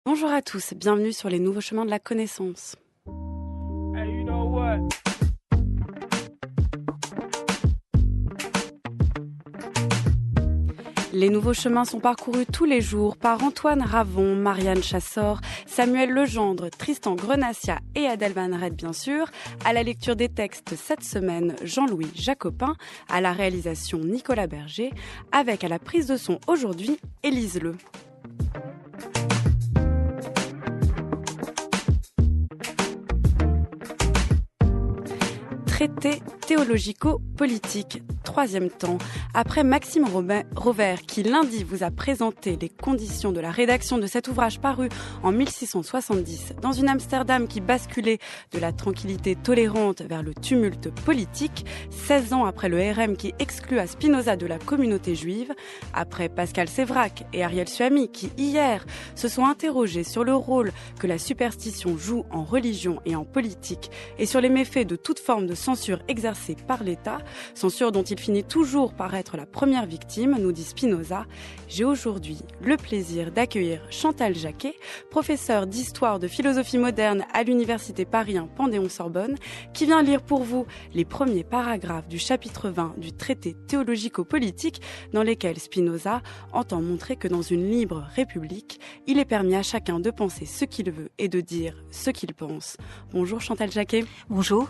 Bonjour à tous, bienvenue sur les nouveaux chemins de la connaissance. Hey, you know what? Les nouveaux chemins sont parcourus tous les jours par Antoine Ravon, Marianne Chassor, Samuel Legendre, Tristan Grenassia et Adèle Van Red bien sûr. À la lecture des textes cette semaine, Jean-Louis Jacopin. À la réalisation, Nicolas Berger. Avec à la prise de son aujourd'hui, Élise Le. Traité théologico-politique, troisième temps. Après Maxime Rovert, qui lundi vous a présenté les conditions de la rédaction de cet ouvrage paru en 1670, dans une Amsterdam qui basculait de la tranquillité tolérante vers le tumulte politique, 16 ans après le RM qui exclua Spinoza de la communauté juive, après Pascal Sévrac et Ariel Suami qui, hier, se sont interrogés sur le rôle que la superstition joue en religion et en politique et sur les méfaits de toute forme de censure exercée par l'État, censure dont il finit toujours par être la première victime, nous dit Spinoza. J'ai aujourd'hui le plaisir d'accueillir Chantal Jacquet, professeure d'histoire de philosophie moderne à l'université Paris 1 Panthéon-Sorbonne, qui vient lire pour vous les premiers paragraphes du chapitre 20 du traité théologico-politique dans lesquels Spinoza entend montrer que dans une libre république, il est permis à chacun de penser ce qu'il veut et de dire ce qu'il pense. Bonjour Chantal Jacquet. Bonjour.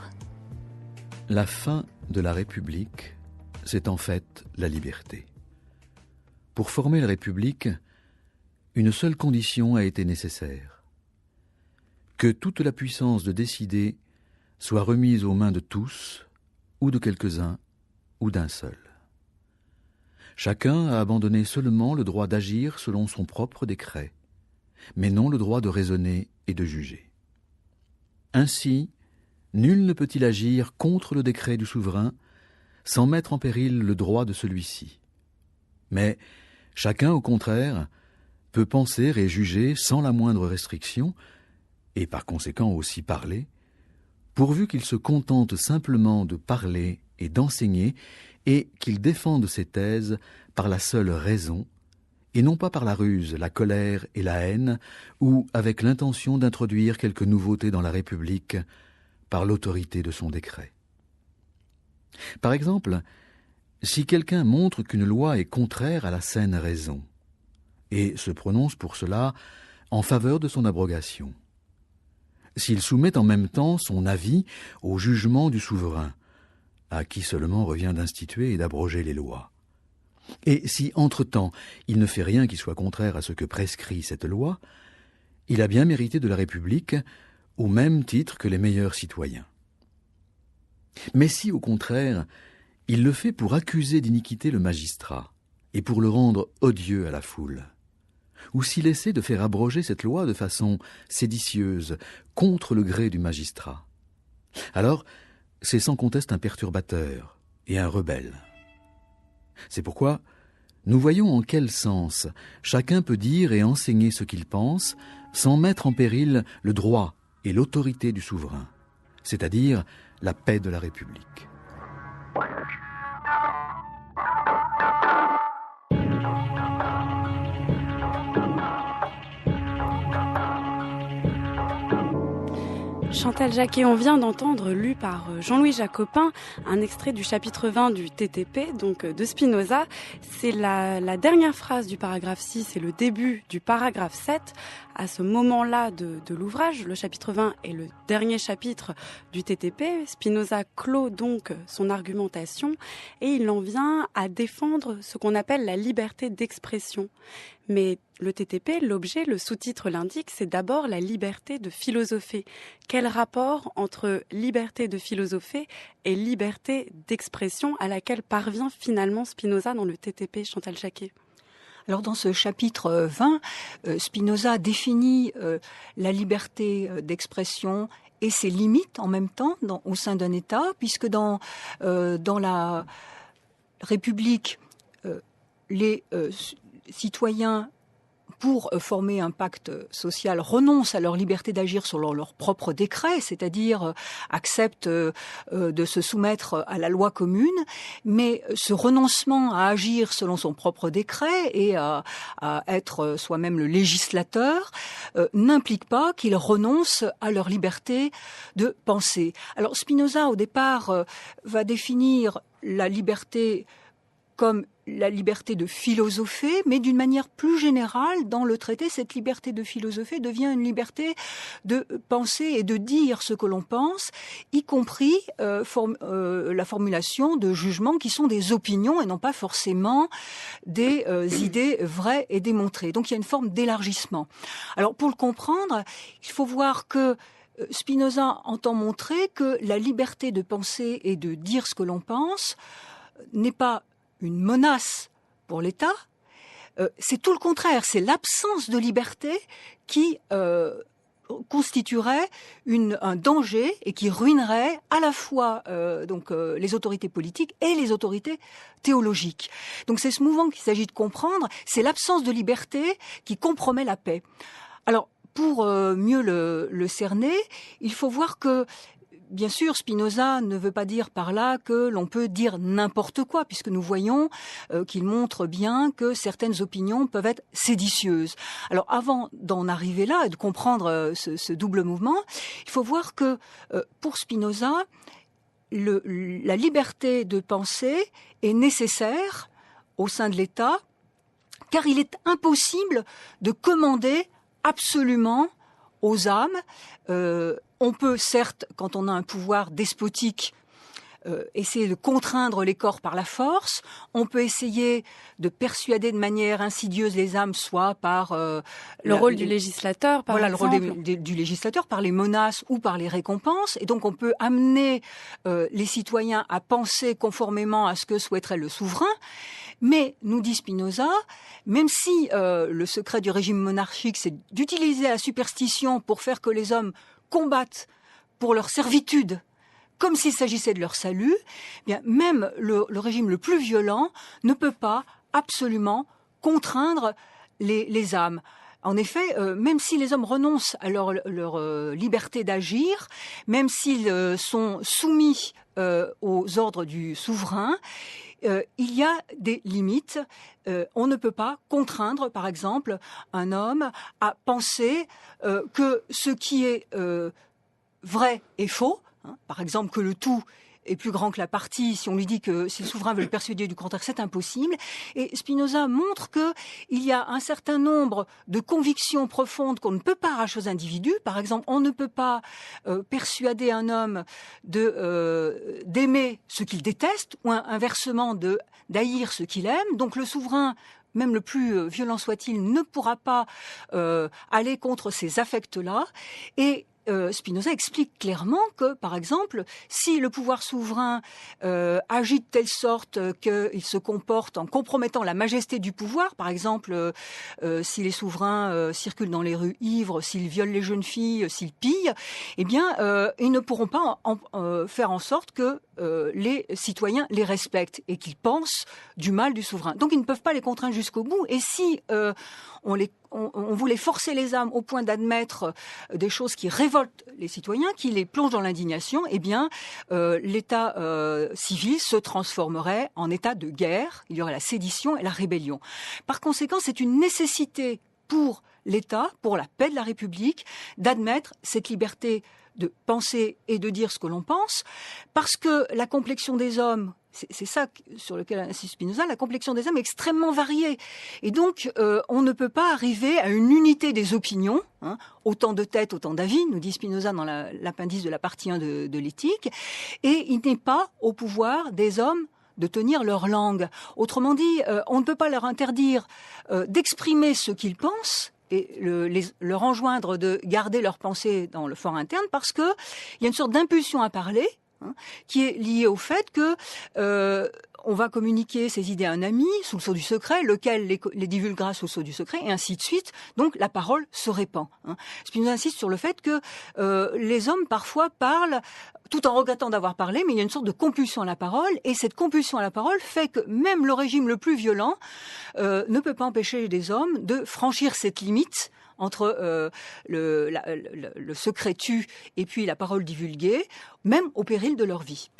La fin de la République, c'est en fait la liberté. Pour former la République, une seule condition a été nécessaire. Que toute la puissance de décider soit remise aux mains de tous, ou de quelques-uns, ou d'un seul. Chacun a abandonné seulement le droit d'agir selon son propre décret, mais non le droit de raisonner et de juger. Ainsi, nul ne peut-il agir contre le décret du souverain sans mettre en péril le droit de celui-ci. Mais chacun, au contraire, peut penser et juger sans la moindre restriction, et par conséquent aussi parler, pourvu qu'il se contente simplement de parler et d'enseigner, et qu'il défende ses thèses par la seule raison, et non pas par la ruse, la colère et la haine, ou avec l'intention d'introduire quelque nouveauté dans la République, par l'autorité de son décret. Par exemple, si quelqu'un montre qu'une loi est contraire à la saine raison, et se prononce pour cela en faveur de son abrogation, s'il soumet en même temps son avis au jugement du souverain, à qui seulement revient d'instituer et d'abroger les lois, et si, entre-temps, il ne fait rien qui soit contraire à ce que prescrit cette loi, il a bien mérité de la République au même titre que les meilleurs citoyens. Mais si, au contraire, il le fait pour accuser d'iniquité le magistrat et pour le rendre odieux à la foule, ou s'il essaie de faire abroger cette loi de façon séditieuse contre le gré du magistrat, alors c'est sans conteste un perturbateur et un rebelle. C'est pourquoi nous voyons en quel sens chacun peut dire et enseigner ce qu'il pense sans mettre en péril le droit et l'autorité du souverain, c'est-à-dire la paix de la République. Chantal Jacquet, on vient d'entendre, lu par Jean-Louis Jacopin, un extrait du chapitre 20 du TTP, donc de Spinoza. C'est la dernière phrase du paragraphe 6 et le début du paragraphe 7. À ce moment-là de l'ouvrage, le chapitre 20 est le dernier chapitre du TTP. Spinoza clôt donc son argumentation et il en vient à défendre ce qu'on appelle la liberté d'expression. Mais le TTP, l'objet, le sous-titre l'indique, c'est d'abord la liberté de philosopher. Quel rapport entre liberté de philosopher et liberté d'expression à laquelle parvient finalement Spinoza dans le TTP, Chantal Jacquet ? Alors dans ce chapitre 20, Spinoza définit la liberté d'expression et ses limites en même temps au sein d'un État, puisque dans la République, les citoyens pour former un pacte social, renoncent à leur liberté d'agir selon leur propre décret, c'est-à-dire acceptent de se soumettre à la loi commune, mais ce renoncement à agir selon son propre décret et à être soi-même le législateur n'implique pas qu'ils renoncent à leur liberté de penser. Alors Spinoza, au départ, va définir la liberté comme la liberté de philosopher, mais d'une manière plus générale, dans le traité, cette liberté de philosopher devient une liberté de penser et de dire ce que l'on pense, y compris la formulation de jugements qui sont des opinions et non pas forcément des idées vraies et démontrées. Donc il y a une forme d'élargissement. Alors pour le comprendre, il faut voir que Spinoza entend montrer que la liberté de penser et de dire ce que l'on pense n'est pas une menace pour l'État, c'est tout le contraire, c'est l'absence de liberté qui constituerait un danger et qui ruinerait à la fois les autorités politiques et les autorités théologiques. Donc c'est ce mouvement qu'il s'agit de comprendre, c'est l'absence de liberté qui compromet la paix. Alors pour mieux le cerner, il faut voir que bien sûr, Spinoza ne veut pas dire par là que l'on peut dire n'importe quoi, puisque nous voyons qu'il montre bien que certaines opinions peuvent être séditieuses. Alors, avant d'en arriver là et de comprendre ce double mouvement, il faut voir que pour Spinoza, la liberté de penser est nécessaire au sein de l'État, car il est impossible de commander absolument aux âmes. On peut certes, quand on a un pouvoir despotique, essayer de contraindre les corps par la force. On peut essayer de persuader de manière insidieuse les âmes, soit par le rôle du législateur, par exemple. Voilà, le rôle du législateur, par les menaces ou par les récompenses. Et donc on peut amener les citoyens à penser conformément à ce que souhaiterait le souverain. Mais, nous dit Spinoza, même si le secret du régime monarchique, c'est d'utiliser la superstition pour faire que les hommes combattent pour leur servitude, comme s'il s'agissait de leur salut, eh bien, même le régime le plus violent ne peut pas absolument contraindre les âmes. En effet, même si les hommes renoncent à leur liberté d'agir, même s'ils sont soumis aux ordres du souverain, il y a des limites. On ne peut pas contraindre, par exemple, un homme à penser que ce qui est vrai est faux. Par exemple, que le tout est plus grand que la partie. Si on lui dit que si le souverain veut le persuader du contraire, c'est impossible. Et Spinoza montre que il y a un certain nombre de convictions profondes qu'on ne peut pas arracher aux individus. Par exemple, on ne peut pas persuader un homme d'aimer ce qu'il déteste, ou inversement d'haïr ce qu'il aime. Donc le souverain, même le plus violent soit-il, ne pourra pas aller contre ces affects-là. Et Spinoza explique clairement que, par exemple, si le pouvoir souverain agit de telle sorte qu'il se comporte en compromettant la majesté du pouvoir, par exemple, si les souverains circulent dans les rues ivres, s'ils violent les jeunes filles, s'ils pillent, eh bien, ils ne pourront pas faire en sorte que les citoyens les respectent et qu'ils pensent du mal du souverain. Donc, ils ne peuvent pas les contraindre jusqu'au bout. Et si on voulait forcer les âmes au point d'admettre des choses qui révoltent les citoyens, qui les plongent dans l'indignation, eh bien, l'état civil se transformerait en état de guerre. Il y aurait la sédition et la rébellion. Par conséquent, c'est une nécessité pour l'État, pour la paix de la République, d'admettre cette liberté de penser et de dire ce que l'on pense, parce que la complexion des hommes, c'est ça sur lequel insiste Spinoza, la complexion des hommes est extrêmement variée. Et donc, on ne peut pas arriver à une unité des opinions, autant de têtes, autant d'avis, nous dit Spinoza dans l'appendice de la partie 1 de l'éthique, et il n'est pas au pouvoir des hommes de tenir leur langue. Autrement dit, on ne peut pas leur interdire d'exprimer ce qu'ils pensent, et leur enjoindre de garder leur pensée dans le fort interne, parce que il y a une sorte d'impulsion à parler, qui est liée au fait que on va communiquer ces idées à un ami sous le sceau du secret, lequel les divulguera sous le sceau du secret, et ainsi de suite. Donc la parole se répand. Spinoza insiste sur le fait que les hommes parfois parlent tout en regrettant d'avoir parlé, mais il y a une sorte de compulsion à la parole, et cette compulsion à la parole fait que même le régime le plus violent ne peut pas empêcher des hommes de franchir cette limite entre le secret tu et puis la parole divulguée, même au péril de leur vie.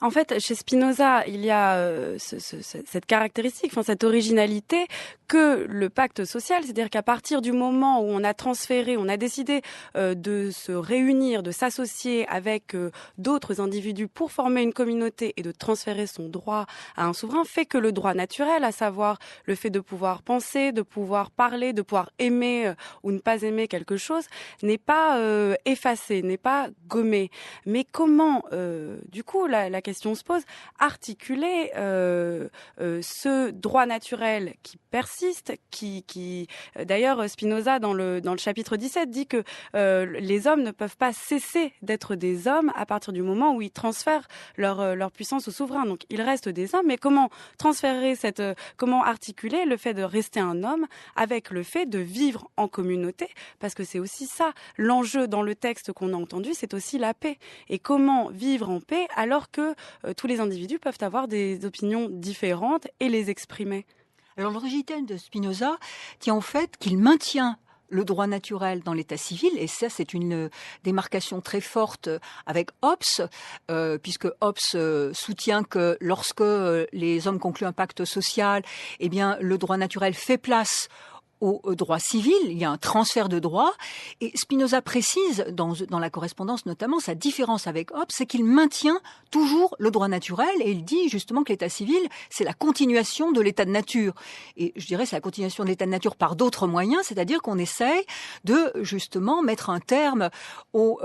En fait, chez Spinoza, il y a cette caractéristique, cette originalité que le pacte social, c'est-à-dire qu'à partir du moment où on a transféré, on a décidé de se réunir, de s'associer avec d'autres individus pour former une communauté et de transférer son droit à un souverain, fait que le droit naturel, à savoir le fait de pouvoir penser, de pouvoir parler, de pouvoir aimer ou ne pas aimer quelque chose, n'est pas effacé, n'est pas gommé. Mais comment, du coup, la question se pose, articuler ce droit naturel qui persiste, qui d'ailleurs Spinoza dans le chapitre 17 dit que les hommes ne peuvent pas cesser d'être des hommes à partir du moment où ils transfèrent leur puissance au souverain. Donc ils restent des hommes, mais comment transférer comment articuler le fait de rester un homme avec le fait de vivre en communauté, parce que c'est aussi ça l'enjeu dans le texte qu'on a entendu, c'est aussi la paix. Et comment vivre en paix alors que tous les individus peuvent avoir des opinions différentes et les exprimer. Alors l'originalité de Spinoza tient au fait qu'il maintient le droit naturel dans l'état civil, et ça c'est une démarcation très forte avec Hobbes, puisque Hobbes soutient que lorsque les hommes concluent un pacte social, eh bien le droit naturel fait place au droit civil, il y a un transfert de droit, et Spinoza précise, dans la correspondance notamment, sa différence avec Hobbes, c'est qu'il maintient toujours le droit naturel, et il dit justement que l'état civil, c'est la continuation de l'état de nature. Et je dirais c'est la continuation de l'état de nature par d'autres moyens, c'est-à-dire qu'on essaye de justement mettre un terme aux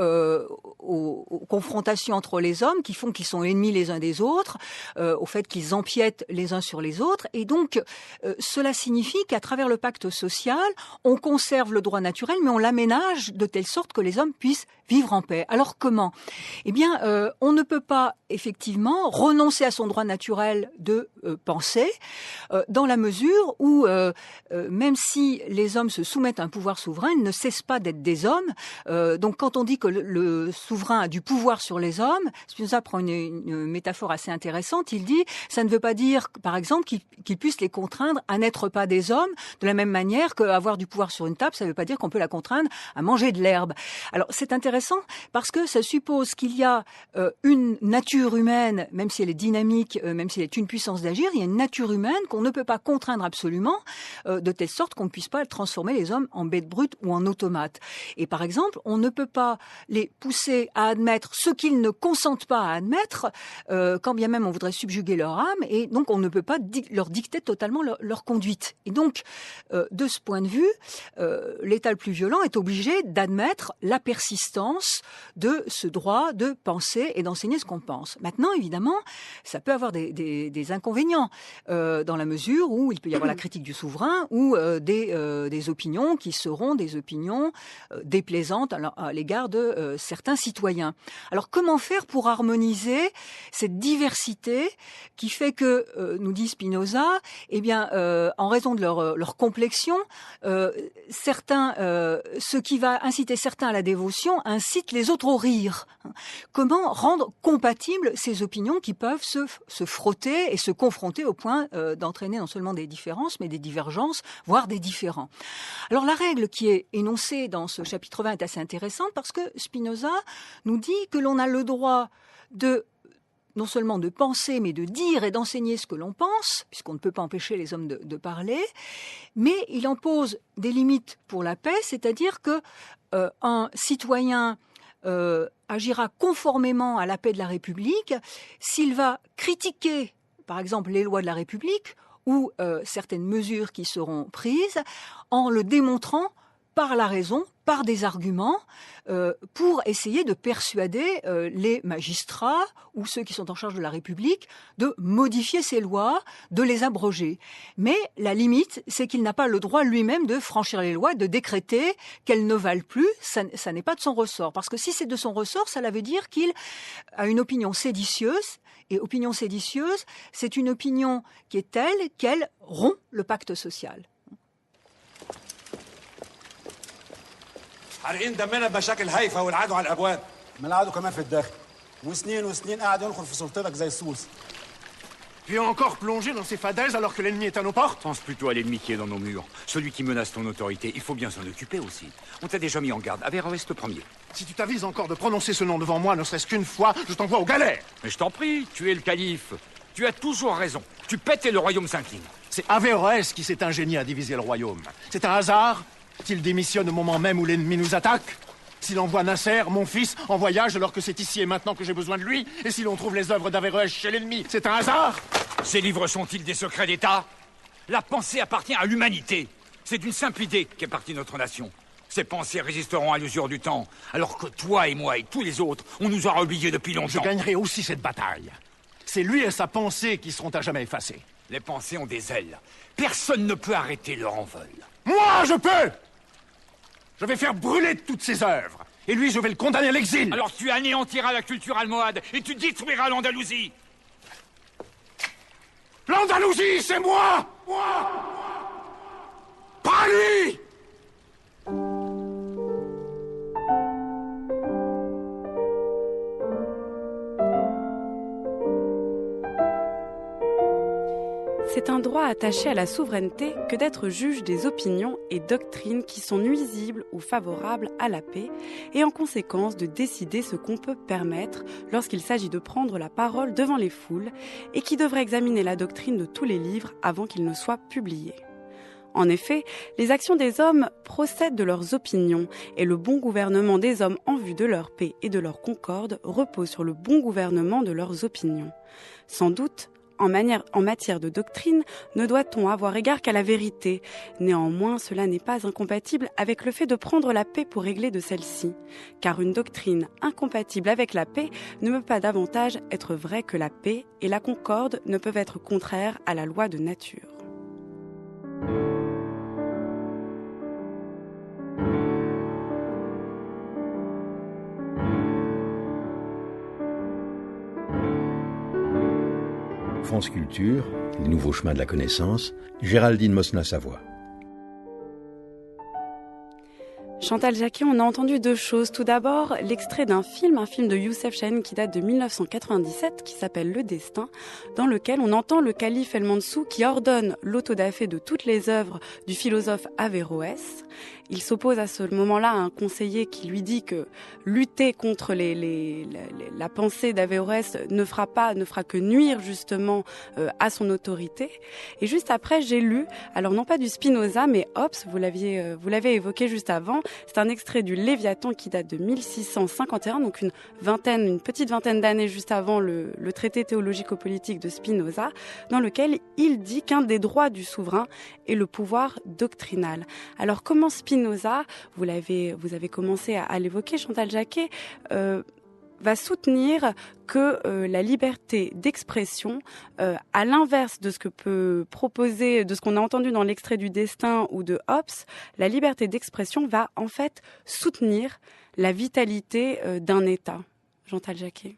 confrontations entre les hommes qui font qu'ils sont ennemis les uns des autres, au fait qu'ils empiètent les uns sur les autres, et donc cela signifie qu'à travers le pacte social, on conserve le droit naturel, mais on l'aménage de telle sorte que les hommes puissent vivre en paix. Alors comment ? Eh bien, on ne peut pas effectivement renoncer à son droit naturel de penser, dans la mesure où, même si les hommes se soumettent à un pouvoir souverain, ils ne cessent pas d'être des hommes. Donc quand on dit que le souverain a du pouvoir sur les hommes, Spinoza prend une métaphore assez intéressante, il dit, ça ne veut pas dire, par exemple, qu'il puisse les contraindre à n'être pas des hommes, de la même manière qu'avoir du pouvoir sur une table, ça ne veut pas dire qu'on peut la contraindre à manger de l'herbe. Alors c'est intéressant parce que ça suppose qu'il y a une nature humaine, même si elle est dynamique, même si elle est une puissance d'agir, il y a une nature humaine qu'on ne peut pas contraindre absolument, de telle sorte qu'on ne puisse pas transformer les hommes en bêtes brutes ou en automates. Et par exemple, on ne peut pas les pousser à admettre ce qu'ils ne consentent pas à admettre, quand bien même on voudrait subjuguer leur âme, et donc on ne peut pas leur dicter totalement leur conduite. Et donc, de ce point de vue, l'État le plus violent est obligé d'admettre la persistance de ce droit de penser et d'enseigner ce qu'on pense. Maintenant, évidemment, ça peut avoir des inconvénients, dans la mesure où il peut y avoir la critique du souverain ou des opinions qui seront des opinions déplaisantes à l'égard de certains citoyens. Alors, comment faire pour harmoniser cette diversité qui fait que, nous dit Spinoza, eh bien, en raison de leur complexion, certains, ce qui va inciter certains à la dévotion incite les autres au rire. Comment rendre compatibles ces opinions qui peuvent se frotter et se confronter au point d'entraîner non seulement des différences, mais des divergences, voire des différends. Alors la règle qui est énoncée dans ce chapitre 20 est assez intéressante parce que Spinoza nous dit que l'on a le droit non seulement de penser, mais de dire et d'enseigner ce que l'on pense, puisqu'on ne peut pas empêcher les hommes de parler, mais il en pose des limites pour la paix, c'est-à-dire que un citoyen agira conformément à la paix de la République s'il va critiquer, par exemple, les lois de la République ou certaines mesures qui seront prises en le démontrant par la raison par des arguments pour essayer de persuader les magistrats ou ceux qui sont en charge de la République de modifier ces lois, de les abroger. Mais la limite, c'est qu'il n'a pas le droit lui-même de franchir les lois, de décréter qu'elles ne valent plus. Ça n'est pas de son ressort. Parce que si c'est de son ressort, ça veut dire qu'il a une opinion séditieuse. Et opinion séditieuse, c'est une opinion qui est telle qu'elle rompt le pacte social. حارقين دمنا بمشاكل هايفه والعدو على الابواب. ما العدو كمان في الداخل. وسنين قاعد ينخر في سلطتك زي السوس. Tu es encore plongé dans ces fadaises alors que l'ennemi est à nos portes? Pense plutôt à l'ennemi qui est dans nos murs. Celui qui menace ton autorité. Il faut bien s'en occuper aussi. On t'a déjà mis en garde. Averroès le premier. Si tu t'avises encore de prononcer ce nom devant moi, ne serait-ce qu'une fois, je t'envoie aux galères. Mais je t'en prie, tu es le calife. Tu as toujours raison. Tu pètes et le royaume s'incline. C'est Averroès qui s'est ingénié à diviser le royaume. C'est un hasard s'il démissionne au moment même où l'ennemi nous attaque? S'il envoie Nasser, mon fils, en voyage alors que c'est ici et maintenant que j'ai besoin de lui? Et si l'on trouve les œuvres d'Averroès chez l'ennemi, c'est un hasard? Ces livres sont-ils des secrets d'État? La pensée appartient à l'humanité. C'est d'une simple idée qu'est partie notre nation. Ces pensées résisteront à l'usure du temps, alors que toi et moi et tous les autres, on nous aura oubliés depuis longtemps. Je gagnerai aussi cette bataille. C'est lui et sa pensée qui seront à jamais effacés. Les pensées ont des ailes. Personne ne peut arrêter leur envol. Moi, je peux! Je vais faire brûler toutes ses œuvres. Et lui, je vais le condamner à l'exil. Alors tu anéantiras la culture almohade et tu détruiras l'Andalousie. L'Andalousie, c'est moi! Moi! Pas lui! C'est un droit attaché à la souveraineté que d'être juge des opinions et doctrines qui sont nuisibles ou favorables à la paix et en conséquence de décider ce qu'on peut permettre lorsqu'il s'agit de prendre la parole devant les foules et qui devrait examiner la doctrine de tous les livres avant qu'ils ne soient publiés. En effet, les actions des hommes procèdent de leurs opinions et le bon gouvernement des hommes en vue de leur paix et de leur concorde repose sur le bon gouvernement de leurs opinions. Sans doute, en matière de doctrine, ne doit-on avoir égard qu'à la vérité. Néanmoins, cela n'est pas incompatible avec le fait de prendre la paix pour régler de celle-ci. Car une doctrine incompatible avec la paix ne peut pas davantage être vraie que la paix et la concorde ne peuvent être contraires à la loi de nature. France Culture, les nouveaux chemins de la connaissance, Géraldine Mosna-Savoie. Chantal Jacquet, on a entendu deux choses. Tout d'abord, l'extrait d'un film, un film de Youssef Chahine qui date de 1997, qui s'appelle Le Destin, dans lequel on entend le calife El Mansou qui ordonne l'autodafé de toutes les œuvres du philosophe Averroès. Il s'oppose à ce moment-là à un conseiller qui lui dit que lutter contre la pensée d'Averroès ne fera que nuire justement à son autorité. Et juste après, j'ai lu, alors non pas du Spinoza, mais Hobbes, vous l'avez évoqué juste avant. C'est un extrait du Léviathan qui date de 1651, donc une petite vingtaine d'années juste avant le traité théologico-politique de Spinoza, dans lequel il dit qu'un des droits du souverain est le pouvoir doctrinal. Alors comment Spinoza, vous avez commencé à l'évoquer, Chantal Jacquet, va soutenir que la liberté d'expression, à l'inverse de ce que peut proposer, de ce qu'on a entendu dans l'extrait du Destin ou de Hobbes, la liberté d'expression va en fait soutenir la vitalité d'un État. Chantal Jacquet.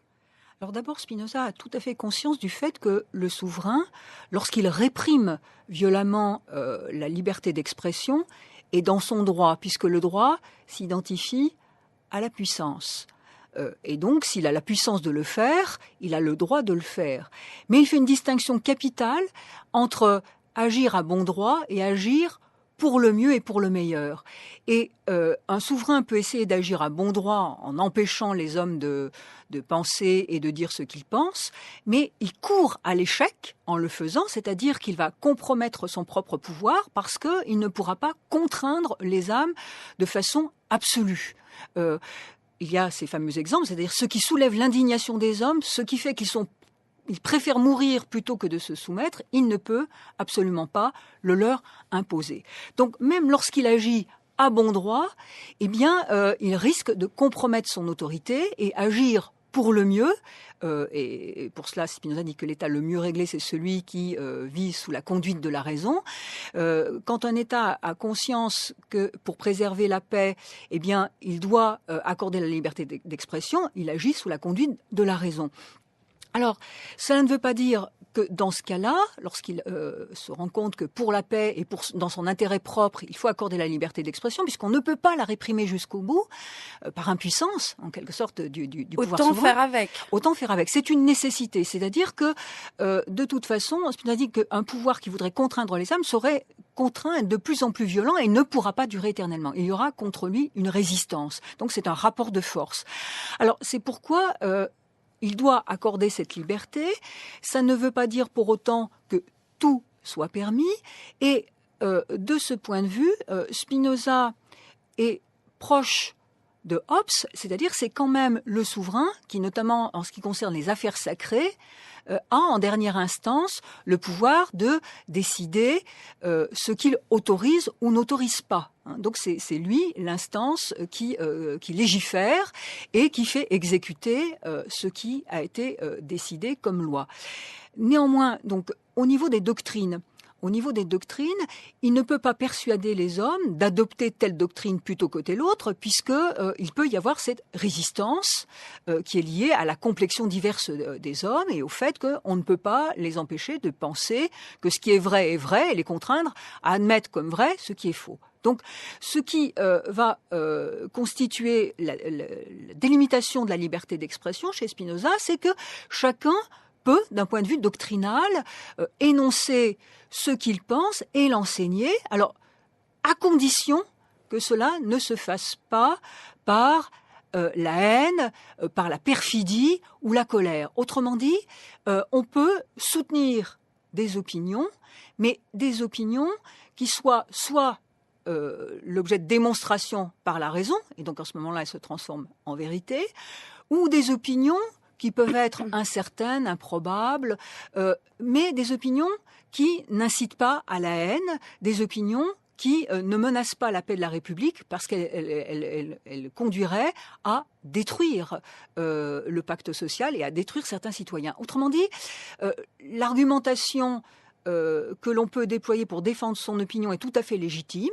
Alors d'abord, Spinoza a tout à fait conscience du fait que le souverain, lorsqu'il réprime violemment la liberté d'expression, est dans son droit, puisque le droit s'identifie à la puissance. Et donc, s'il a la puissance de le faire, il a le droit de le faire. Mais il fait une distinction capitale entre agir à bon droit et agir pour le mieux et pour le meilleur. Et un souverain peut essayer d'agir à bon droit en empêchant les hommes de penser et de dire ce qu'ils pensent, mais il court à l'échec en le faisant, c'est-à-dire qu'il va compromettre son propre pouvoir parce qu'il ne pourra pas contraindre les âmes de façon absolue. Il y a ces fameux exemples, c'est-à-dire ceux qui soulèvent l'indignation des hommes, ce qui fait ils préfèrent mourir plutôt que de se soumettre, il ne peut absolument pas le leur imposer. Donc même lorsqu'il agit à bon droit, eh bien, il risque de compromettre son autorité et agir pour le mieux. Et pour cela, Spinoza dit que l'état le mieux réglé, c'est celui qui vit sous la conduite de la raison. Quand un État a conscience que pour préserver la paix, eh bien, il doit accorder la liberté d'expression, il agit sous la conduite de la raison. Alors, cela ne veut pas dire que dans ce cas-là, lorsqu'il se rend compte que pour la paix et dans son intérêt propre, il faut accorder la liberté d'expression, puisqu'on ne peut pas la réprimer jusqu'au bout, par impuissance, en quelque sorte, du pouvoir souverain. Autant faire avec. Autant faire avec. C'est une nécessité. C'est-à-dire que, de toute façon, Spinoza dit qu'un pouvoir qui voudrait contraindre les âmes serait contraint à être de plus en plus violent et ne pourra pas durer éternellement. Il y aura contre lui une résistance. Donc c'est un rapport de force. Alors c'est pourquoi il doit accorder cette liberté. Ça ne veut pas dire pour autant que tout soit permis. Et de ce point de vue, Spinoza est proche de Hobbes, c'est-à-dire c'est quand même le souverain qui, notamment en ce qui concerne les affaires sacrées, a en dernière instance le pouvoir de décider ce qu'il autorise ou n'autorise pas. Donc c'est lui l'instance qui légifère et qui fait exécuter ce qui a été décidé comme loi. Néanmoins, donc au niveau des doctrines, il ne peut pas persuader les hommes d'adopter telle doctrine plutôt que telle autre, puisque il peut y avoir cette résistance qui est liée à la complexion diverse des hommes et au fait qu'on ne peut pas les empêcher de penser que ce qui est vrai et les contraindre à admettre comme vrai ce qui est faux. Donc, ce qui va constituer la délimitation de la liberté d'expression chez Spinoza, c'est que chacun peut, d'un point de vue doctrinal, énoncer ce qu'il pense et l'enseigner, alors à condition que cela ne se fasse pas par la haine, par la perfidie ou la colère. Autrement dit, on peut soutenir des opinions, mais des opinions qui soient soit l'objet de démonstration par la raison, et donc en ce moment-là, elles se transforment en vérité, ou des opinions qui peuvent être incertaines, improbables, mais des opinions qui n'incitent pas à la haine, des opinions qui ne menacent pas la paix de la République parce qu'elles conduiraient à détruire le pacte social et à détruire certains citoyens. Autrement dit, l'argumentation que l'on peut déployer pour défendre son opinion est tout à fait légitime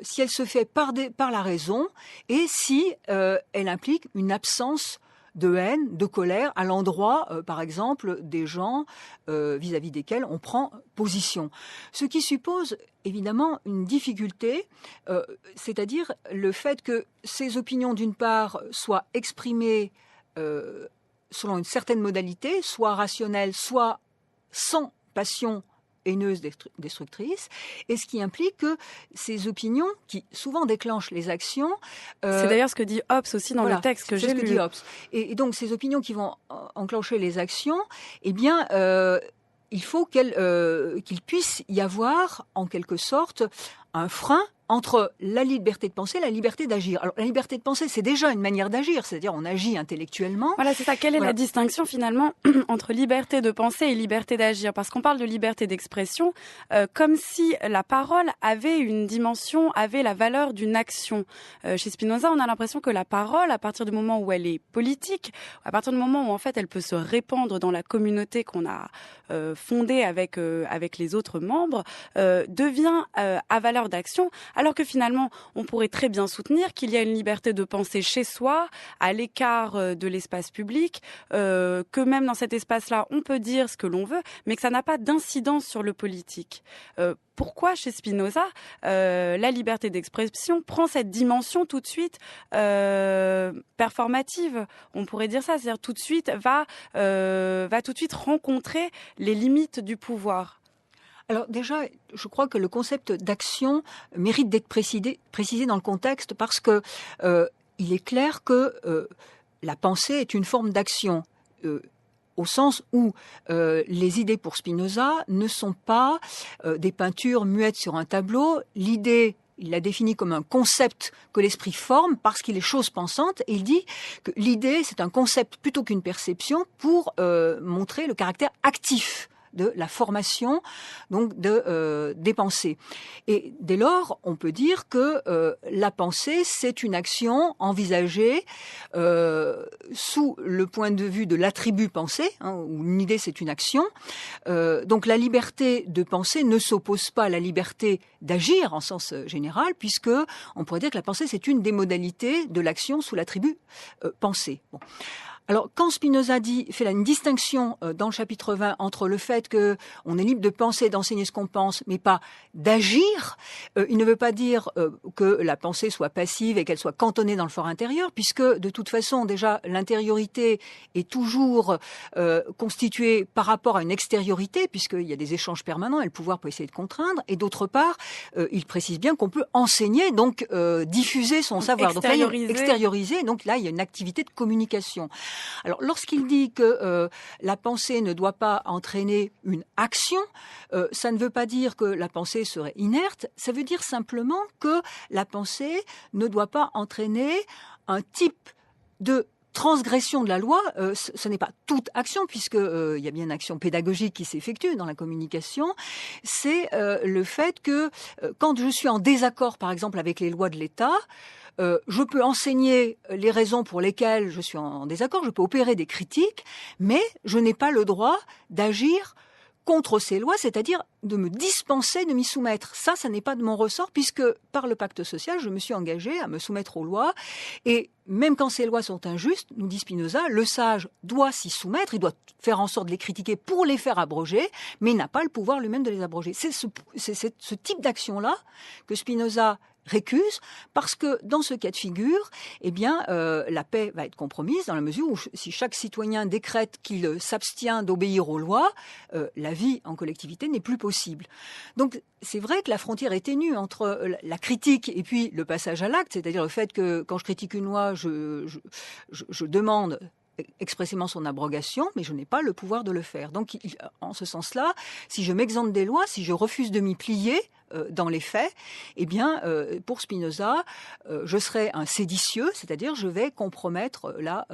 si elle se fait par la raison et si elle implique une absence de haine, de colère à l'endroit, par exemple, des gens vis-à-vis desquels on prend position. Ce qui suppose évidemment une difficulté, c'est-à-dire le fait que ces opinions, d'une part, soient exprimées selon une certaine modalité, soit rationnelle, soit sans passion haineuse, destructrice, et ce qui implique que ces opinions, qui souvent déclenchent les actions... c'est d'ailleurs ce que dit Hobbes aussi dans le texte que j'ai lu. Dit Hobbes. Et donc ces opinions qui vont enclencher les actions, eh bien, il faut qu'il puisse y avoir, en quelque sorte, un frein entre la liberté de penser et la liberté d'agir. Alors, la liberté de penser, c'est déjà une manière d'agir, c'est-à-dire on agit intellectuellement. Voilà, c'est ça. Quelle est la distinction, finalement, entre liberté de penser et liberté d'agir? Parce qu'on parle de liberté d'expression comme si la parole avait une dimension, avait la valeur d'une action. Chez Spinoza, on a l'impression que la parole, à partir du moment où elle est politique, à partir du moment où, en fait, elle peut se répandre dans la communauté qu'on a fondée avec les autres membres, devient à valeur d'action, alors que finalement, on pourrait très bien soutenir qu'il y a une liberté de penser chez soi, à l'écart de l'espace public, que même dans cet espace-là, on peut dire ce que l'on veut, mais que ça n'a pas d'incidence sur le politique. Pourquoi, chez Spinoza, la liberté d'expression prend cette dimension tout de suite performative? On pourrait dire ça, c'est-à-dire tout de suite va tout de suite rencontrer les limites du pouvoir. Alors déjà, je crois que le concept d'action mérite d'être précisé dans le contexte parce que il est clair que la pensée est une forme d'action. Au sens où les idées pour Spinoza ne sont pas des peintures muettes sur un tableau. L'idée, il la définit comme un concept que l'esprit forme parce qu'il est chose pensante, et il dit que l'idée, c'est un concept plutôt qu'une perception pour montrer le caractère actif de la formation donc des pensées. Et dès lors, on peut dire que la pensée, c'est une action envisagée sous le point de vue de l'attribut pensée, où une idée c'est une action. Donc la liberté de penser ne s'oppose pas à la liberté d'agir en sens général, puisque on pourrait dire que la pensée c'est une des modalités de l'action sous l'attribut pensée. Bon. Alors, quand Spinoza fait une distinction dans le chapitre 20 entre le fait que on est libre de penser, d'enseigner ce qu'on pense, mais pas d'agir, il ne veut pas dire que la pensée soit passive et qu'elle soit cantonnée dans le fort intérieur, puisque de toute façon, déjà, l'intériorité est toujours constituée par rapport à une extériorité, puisqu'il y a des échanges permanents et le pouvoir peut essayer de contraindre. Et d'autre part, il précise bien qu'on peut enseigner, donc diffuser son savoir. Donc là, extérioriser. Donc là, il y a une activité de communication. Alors, lorsqu'il dit que la pensée ne doit pas entraîner une action, ça ne veut pas dire que la pensée serait inerte, ça veut dire simplement que la pensée ne doit pas entraîner un type de transgression de la loi. Ce n'est pas toute action, puisque il y a bien une action pédagogique qui s'effectue dans la communication. C'est le fait que quand je suis en désaccord, par exemple, avec les lois de l'État, je peux enseigner les raisons pour lesquelles je suis en désaccord, je peux opérer des critiques, mais je n'ai pas le droit d'agir contre ces lois, c'est-à-dire de me dispenser de m'y soumettre. Ça n'est pas de mon ressort, puisque par le pacte social, je me suis engagée à me soumettre aux lois. Et même quand ces lois sont injustes, nous dit Spinoza, le sage doit s'y soumettre, il doit faire en sorte de les critiquer pour les faire abroger, mais il n'a pas le pouvoir lui-même de les abroger. C'est ce type d'action-là que Spinoza récuse, parce que dans ce cas de figure, eh bien, la paix va être compromise dans la mesure où si chaque citoyen décrète qu'il s'abstient d'obéir aux lois, la vie en collectivité n'est plus possible. Donc, c'est vrai que la frontière est ténue entre la critique et puis le passage à l'acte, c'est-à-dire le fait que quand je critique une loi, je demande expressément son abrogation, mais je n'ai pas le pouvoir de le faire. Donc, en ce sens-là, si je m'exempte des lois, si je refuse de m'y plier dans les faits, eh bien, pour Spinoza, je serai un séditieux, c'est-à-dire je vais compromettre la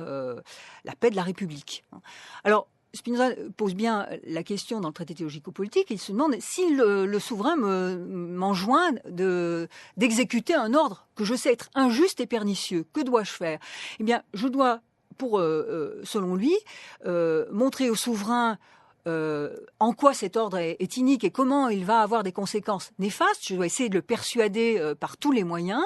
paix de la République. Alors, Spinoza pose bien la question dans le traité théologico-politique. Il se demande si le souverain m'enjoint d'exécuter un ordre que je sais être injuste et pernicieux. Que dois-je faire ? Eh bien, je dois, selon lui, montrer au souverain en quoi cet ordre est inique et comment il va avoir des conséquences néfastes. Je dois essayer de le persuader par tous les moyens.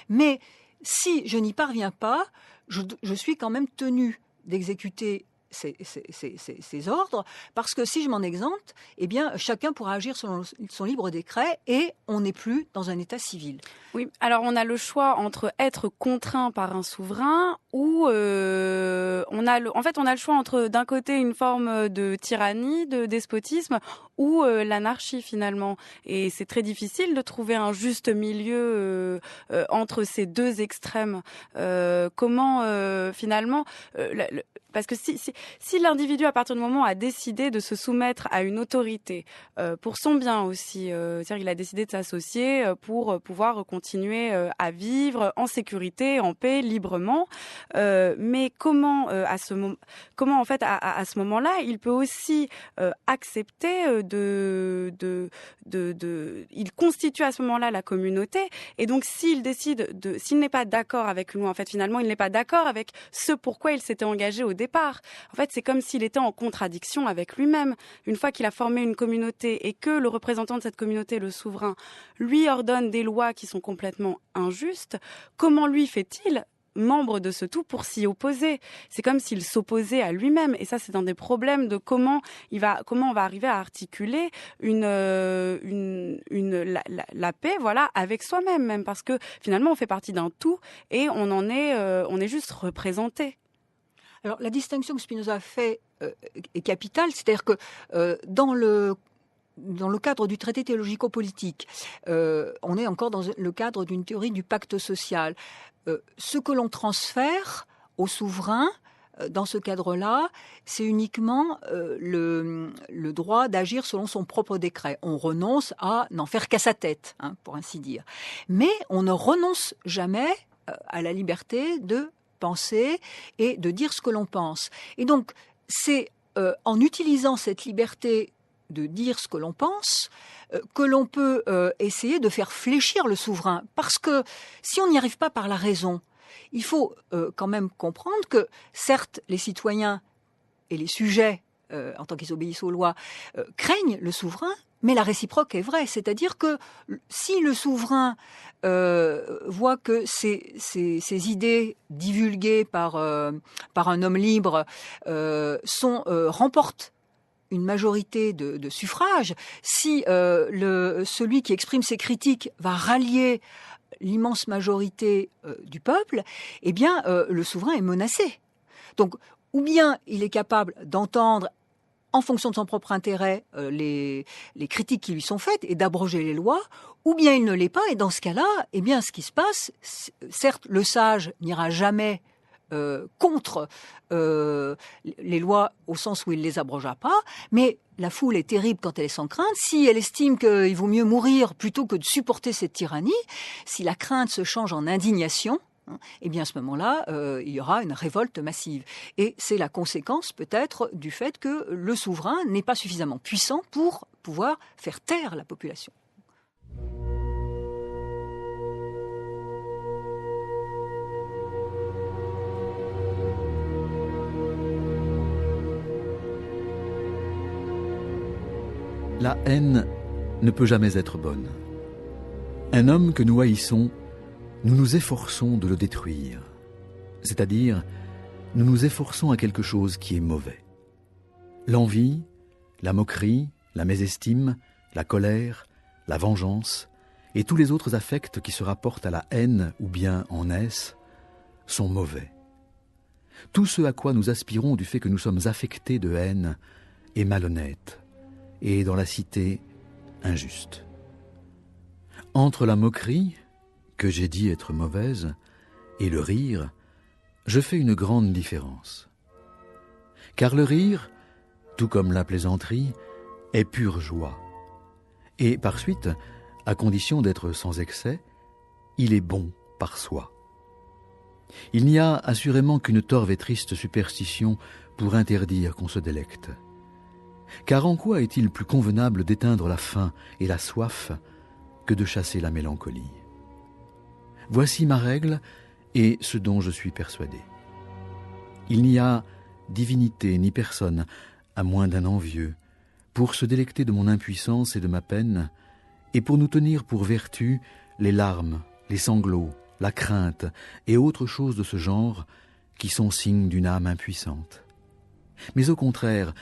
Mais si je n'y parviens pas, je suis quand même tenu d'exécuter ces ordres, parce que si je m'en exempte, eh bien, chacun pourra agir selon son libre décret et on n'est plus dans un état civil. Oui, alors on a le choix entre être contraint par un souverain ou on a le choix entre d'un côté une forme de tyrannie, de despotisme ou l'anarchie finalement. Et c'est très difficile de trouver un juste milieu entre ces deux extrêmes. Comment finalement parce que si l'individu, à partir du moment où a décidé de se soumettre à une autorité, pour son bien aussi, c'est-à-dire qu'il a décidé de s'associer pour pouvoir continuer à vivre en sécurité, en paix, librement, mais comment à ce moment-là, il peut aussi accepter il constitue à ce moment-là la communauté, et donc s'il n'est pas d'accord avec une loi, en fait, finalement, il n'est pas d'accord avec ce pourquoi il s'était engagé au départ. En fait, c'est comme s'il était en contradiction avec lui-même. Une fois qu'il a formé une communauté et que le représentant de cette communauté, le souverain, lui ordonne des lois qui sont complètement injustes, comment lui fait-il, membre de ce tout, pour s'y opposer? C'est comme s'il s'opposait à lui-même. Et ça, c'est un des problèmes de comment on va arriver à articuler la paix, voilà, avec soi-même, même, parce que finalement, on fait partie d'un tout et on est juste représenté. Alors, la distinction que Spinoza fait est capitale, c'est-à-dire que dans le cadre du traité théologico-politique, on est encore dans le cadre d'une théorie du pacte social. Ce que l'on transfère au souverain, dans ce cadre-là, c'est uniquement le droit d'agir selon son propre décret. On renonce à n'en faire qu'à sa tête, pour ainsi dire. Mais on ne renonce jamais à la liberté de penser et de dire ce que l'on pense. Et donc, c'est en utilisant cette liberté de dire ce que l'on pense que l'on peut essayer de faire fléchir le souverain. Parce que si on n'y arrive pas par la raison, il faut quand même comprendre que, certes, les citoyens et les sujets, en tant qu'ils obéissent aux lois, craignent le souverain, mais la réciproque est vraie. C'est-à-dire que si le souverain voit que ces idées divulguées par un homme libre remportent une majorité de suffrages, si celui qui exprime ses critiques va rallier l'immense majorité du peuple, eh bien, le souverain est menacé. Donc, ou bien il est capable d'entendre, en fonction de son propre intérêt, les critiques qui lui sont faites et d'abroger les lois, ou bien il ne l'est pas, et dans ce cas-là, eh bien, ce qui se passe, certes, le sage n'ira jamais contre les lois au sens où il les abrogera pas, mais la foule est terrible quand elle est sans crainte. Si elle estime qu'il vaut mieux mourir plutôt que de supporter cette tyrannie, si la crainte se change en indignation, eh bien à ce moment-là, il y aura une révolte massive. Et c'est la conséquence peut-être du fait que le souverain n'est pas suffisamment puissant pour pouvoir faire taire la population. La haine ne peut jamais être bonne. Un homme que nous haïssons, nous nous efforçons de le détruire. C'est-à-dire, nous nous efforçons à quelque chose qui est mauvais. L'envie, la moquerie, la mésestime, la colère, la vengeance et tous les autres affects qui se rapportent à la haine ou bien en naissent sont mauvais. Tout ce à quoi nous aspirons du fait que nous sommes affectés de haine est malhonnête et dans la cité injuste. Entre la moquerie, que j'ai dit être mauvaise, et le rire, je fais une grande différence. Car le rire, tout comme la plaisanterie, est pure joie. Et par suite, à condition d'être sans excès, il est bon par soi. Il n'y a assurément qu'une torve et triste superstition pour interdire qu'on se délecte. Car en quoi est-il plus convenable d'éteindre la faim et la soif que de chasser la mélancolie ? Voici ma règle et ce dont je suis persuadé. Il n'y a divinité ni personne, à moins d'un envieux, pour se délecter de mon impuissance et de ma peine, et pour nous tenir pour vertu les larmes, les sanglots, la crainte et autres choses de ce genre qui sont signes d'une âme impuissante. Mais au contraire,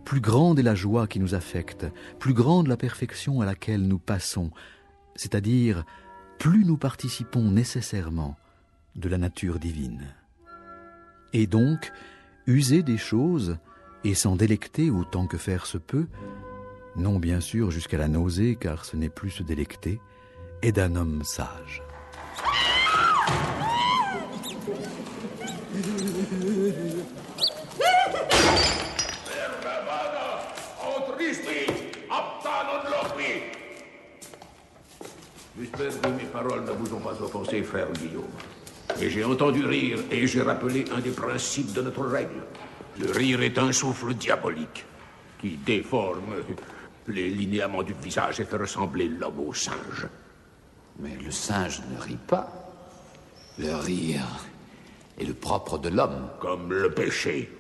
plus grande est la joie qui nous affecte, plus grande la perfection à laquelle nous passons, c'est-à-dire plus nous participons nécessairement de la nature divine. Et donc, user des choses et s'en délecter autant que faire se peut, non bien sûr jusqu'à la nausée, car ce n'est plus se délecter, est d'un homme sage. J'espère que mes paroles ne vous ont pas offensé, frère Guillaume. Mais j'ai entendu rire et j'ai rappelé un des principes de notre règle. Le rire est un souffle diabolique qui déforme les linéaments du visage et fait ressembler l'homme au singe. Mais le singe ne rit pas. Le rire est le propre de l'homme. Comme le péché.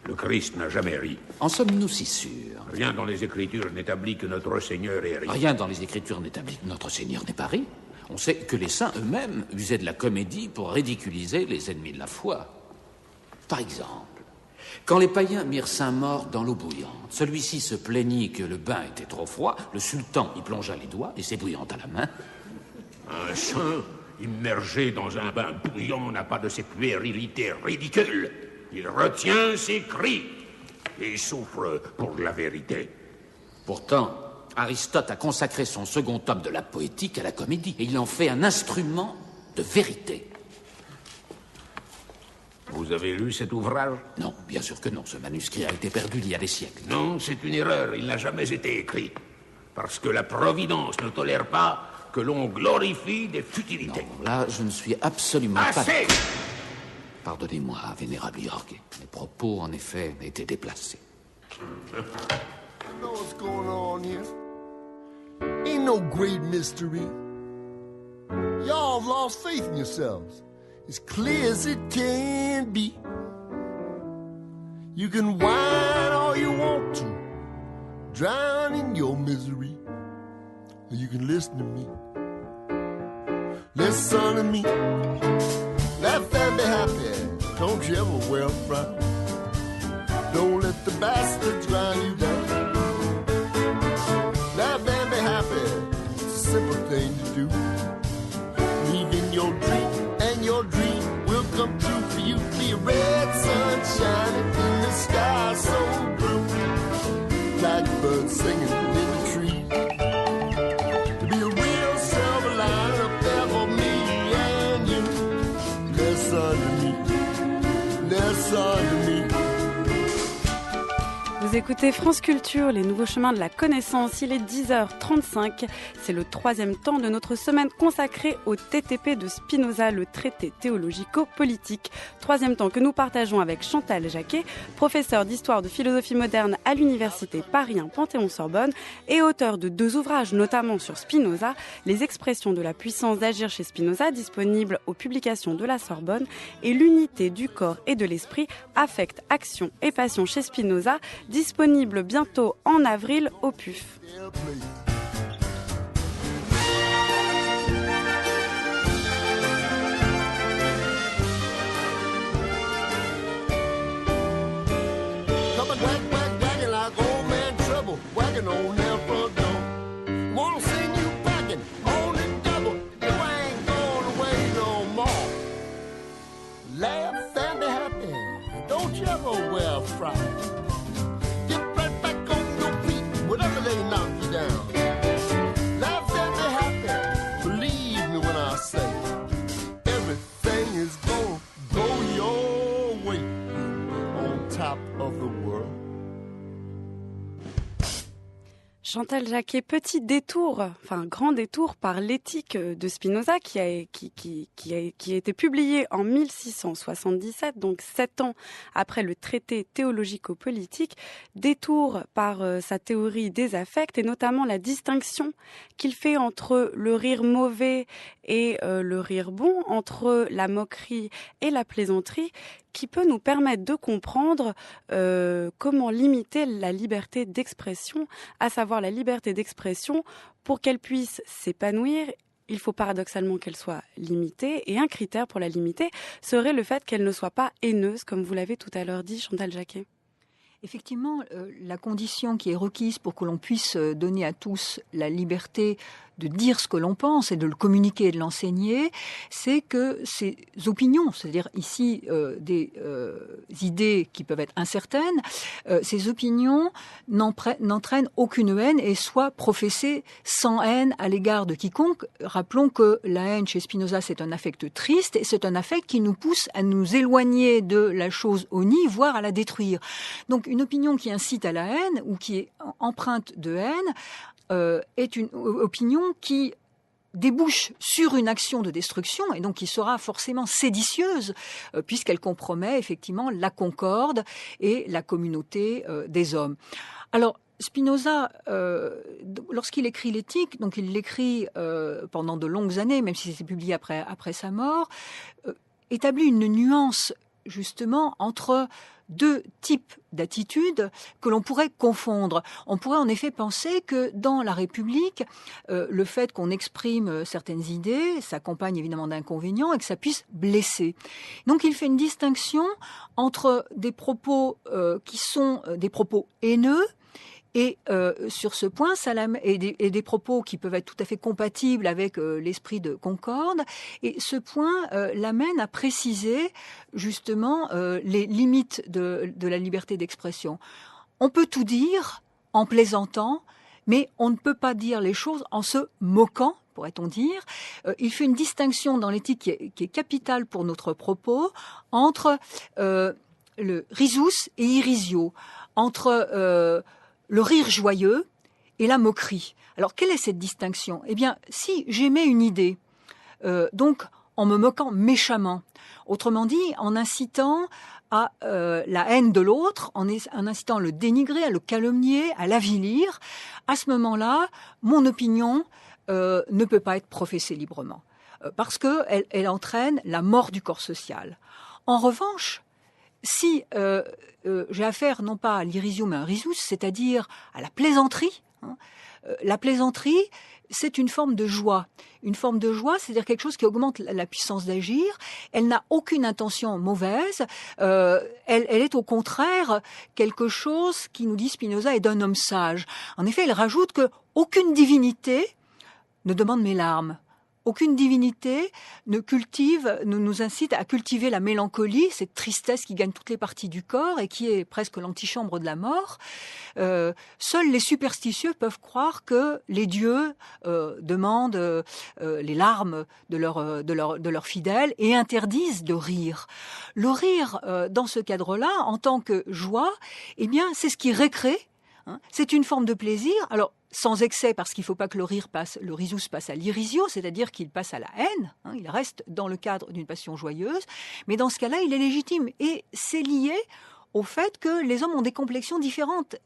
Le Christ n'a jamais ri. En sommes-nous si sûrs? Rien dans les Écritures n'établit que notre Seigneur ait ri. Rien dans les Écritures n'établit que notre Seigneur n'ait pas ri. On sait que les saints eux-mêmes usaient de la comédie pour ridiculiser les ennemis de la foi. Par exemple, quand les païens mirent saint mort dans l'eau bouillante, celui-ci se plaignit que le bain était trop froid, le sultan y plongea les doigts et s'ébouillant à la main. Un saint immergé dans un bain bouillant n'a pas de ces puérilités ridicules. Il retient ses cris et souffre pour la vérité. Pourtant, Aristote a consacré son second tome de la poétique à la comédie, et il en fait un instrument de vérité. Vous avez lu cet ouvrage? Non, bien sûr que non. Ce manuscrit a été perdu il y a des siècles. Non, c'est une erreur. Il n'a jamais été écrit. Parce que la Providence ne tolère pas que l'on glorifie des futilités. Non, là, je ne suis absolument pas... Assez! Pardonnez-moi, vénérable Jorge. Mes propos, en effet, étaient déplacés. know what's going on here. Ain't no great mystery. Y'all have lost faith in yourselves, as clear as it can be. You can whine all you want to, drown in your misery, or you can listen to me. Listen to me. Laugh and be happy. Don't you ever wear a frown. Don't let the bastards grind you down. Laugh and be happy. It's a simple thing to do. Believe in your dream, and your dream will come true for you. Be a red sun shining in the sky so blue. Blackbirds singing in the trees. To be a real silver line up there for me and you. Listen to me. Listen to me. Vous écoutez France Culture, les nouveaux chemins de la connaissance. Il est 10h35. C'est le troisième temps de notre semaine consacrée au TTP de Spinoza, le traité théologico-politique. Troisième temps que nous partageons avec Chantal Jacquet, professeure d'histoire de philosophie moderne à l'université Paris 1 Panthéon-Sorbonne et auteur de 2 ouvrages, notamment sur Spinoza, Les expressions de la puissance d'agir chez Spinoza, disponibles aux publications de la Sorbonne, et L'unité du corps et de l'esprit, affect, action et passion chez Spinoza, disponible bientôt en avril au PUF. Laugh and be happy. Don't you ever wear a frown. Whatever they knock you down. Laugh and be happy. Believe me when I say everything is gonna go your way on top of the world. Chantal Jacquet, petit détour, enfin grand détour par l'éthique de Spinoza qui a été publié en 1677, donc 7 ans après le traité théologico-politique. Détour par sa théorie des affects et notamment la distinction qu'il fait entre le rire mauvais et le rire bon, entre la moquerie et la plaisanterie, qui peut nous permettre de comprendre comment limiter la liberté d'expression, à savoir la liberté d'expression, pour qu'elle puisse s'épanouir. Il faut paradoxalement qu'elle soit limitée, et un critère pour la limiter serait le fait qu'elle ne soit pas haineuse, comme vous l'avez tout à l'heure dit, Chantal Jacquet. Effectivement, la condition qui est requise pour que l'on puisse donner à tous la liberté de dire ce que l'on pense et de le communiquer et de l'enseigner, c'est que ces opinions, c'est-à-dire ici des idées qui peuvent être incertaines, ces opinions n'entraînent aucune haine et soient professées sans haine à l'égard de quiconque. Rappelons que la haine chez Spinoza, c'est un affect triste et c'est un affect qui nous pousse à nous éloigner de la chose honnie, voire à la détruire. Donc une opinion qui incite à la haine ou qui est empreinte de haine est une opinion qui débouche sur une action de destruction et donc qui sera forcément séditieuse puisqu'elle compromet effectivement la concorde et la communauté des hommes. Alors Spinoza, lorsqu'il écrit l'éthique, donc il l'écrit pendant de longues années, même si c'est publié après sa mort, établit une nuance justement entre 2 types d'attitudes que l'on pourrait confondre. On pourrait en effet penser que dans la République, le fait qu'on exprime certaines idées s'accompagne évidemment d'inconvénients et que ça puisse blesser. Donc il fait une distinction entre des propos qui sont des propos haineux, et sur ce point, et des propos qui peuvent être tout à fait compatibles avec l'esprit de concorde. Et ce point l'amène à préciser justement les limites de la liberté d'expression. On peut tout dire en plaisantant, mais on ne peut pas dire les choses en se moquant, pourrait-on dire. Il fait une distinction dans l'éthique qui est capitale pour notre propos entre le risus et irisio, entre le rire joyeux et la moquerie. Alors, quelle est cette distinction ? Eh bien, si j'émets une idée, donc en me moquant méchamment. Autrement dit, en incitant à la haine de l'autre, en incitant à le dénigrer, à le calomnier, à l'avilir. À ce moment-là, mon opinion ne peut pas être professée librement, parce qu'elle elle entraîne la mort du corps social. En revanche, si j'ai affaire non pas à l'irision mais à un risus, c'est-à-dire à la plaisanterie, la plaisanterie, c'est une forme de joie. Une forme de joie, c'est-à-dire quelque chose qui augmente la puissance d'agir. Elle n'a aucune intention mauvaise. Elle est au contraire quelque chose qui, nous dit Spinoza, est d'un homme sage. En effet, elle rajoute que aucune divinité ne demande mes larmes. Aucune divinité ne nous incite à cultiver la mélancolie, cette tristesse qui gagne toutes les parties du corps et qui est presque l'antichambre de la mort. Seuls les superstitieux peuvent croire que les dieux demandent les larmes de leurs fidèles et interdisent de rire. Le rire, dans ce cadre-là, en tant que joie, eh bien, c'est ce qui récrée. C'est une forme de plaisir. Alors, sans excès, parce qu'il ne faut pas que le risus passe à l'irisio, c'est-à-dire qu'il passe à la haine. Il reste dans le cadre d'une passion joyeuse. Mais dans ce cas-là, il est légitime. Et c'est lié au fait que les hommes ont des complexions différentes.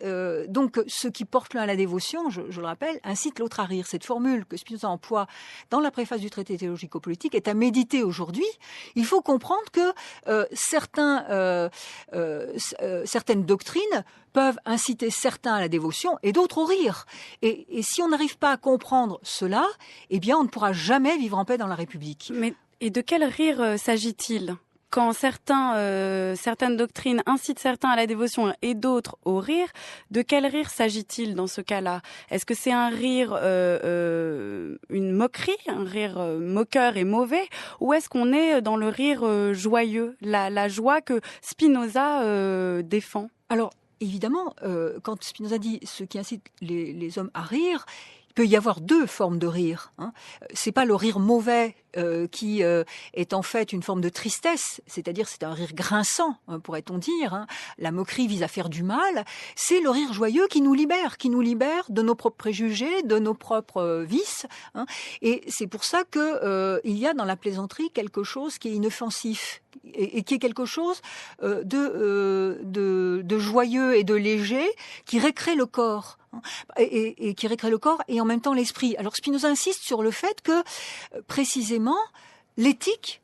Donc, ce qui porte l'un à la dévotion, je le rappelle, incite l'autre à rire. Cette formule que Spinoza emploie dans la préface du traité théologico-politique est à méditer aujourd'hui. Il faut comprendre que certaines doctrines peuvent inciter certains à la dévotion et d'autres au rire. Et si on n'arrive pas à comprendre cela, eh bien, on ne pourra jamais vivre en paix dans la République. Et de quel rire s'agit-il ? Quand certaines doctrines incitent certains à la dévotion et d'autres au rire, de quel rire s'agit-il dans ce cas-là ? Est-ce que c'est un rire, une moquerie, un rire moqueur et mauvais, ou est-ce qu'on est dans le rire joyeux, la joie que Spinoza défend ? Alors, évidemment, quand Spinoza dit ce qui incite les hommes à rire, il peut y avoir deux formes de rire. C'est pas le rire mauvais qui est en fait une forme de tristesse, c'est-à-dire c'est un rire grinçant, pourrait-on dire. La moquerie vise à faire du mal. C'est le rire joyeux qui nous libère de nos propres préjugés, de nos propres vices. Et c'est pour ça que il y a dans la plaisanterie quelque chose qui est inoffensif et qui est quelque chose de joyeux et de léger qui récrée le corps. Et qui récrée le corps et en même temps l'esprit. Alors Spinoza insiste sur le fait que précisément l'éthique